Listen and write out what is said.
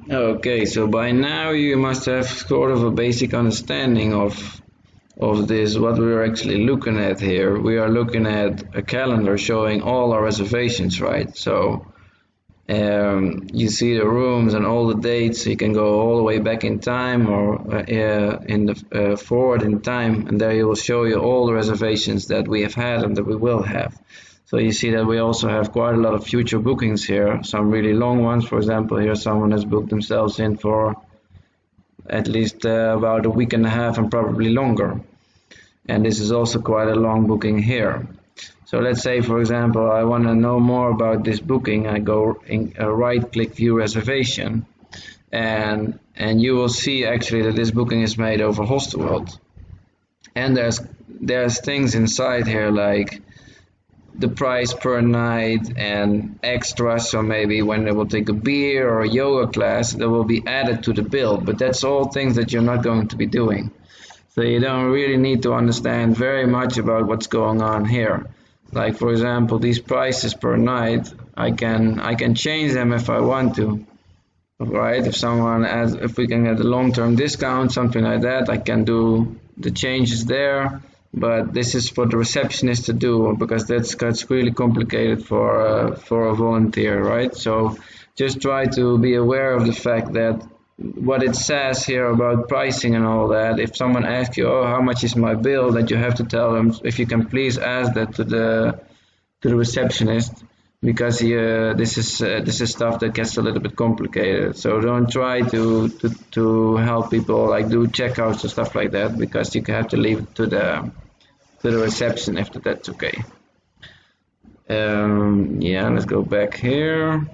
Okay, so by now you must have sort of a basic understanding of this, what we're actually looking at here. We are looking at a calendar showing all our reservations, right? So you see the rooms and all the dates. You can go all the way back in time or in the forward in time, and there it will show you all the reservations that we have had and that we will have. So you see that we also have quite a lot of future bookings here, some really long ones. For example, here someone has booked themselves in for at least about a week and a half and probably longer. And this is also quite a long booking here. So let's say, for example, I want to know more about this booking. I go in a right-click view reservation, and you will see actually that this booking is made over Hostel. And there's things inside here like the price per night and extras, so maybe when they will take a beer or a yoga class that will be added to the bill, but that's all things that you're not going to be doing, so you don't really need to understand very much about what's going on here. Like for example, these prices per night, I can change them if I want to, right? If we can get a long-term discount, something like that, I can do the changes there. But this is for the receptionist to do, because that's really complicated for a volunteer, right? So just try to be aware of the fact that what it says here about pricing and all that. If someone asks you, oh, how much is my bill, that you have to tell them, if you can please ask that to the receptionist, because this is stuff that gets a little bit complicated. So don't try to help people like do checkouts or stuff like that, because you have to leave it to the reception if that's okay. Yeah, let's go back here.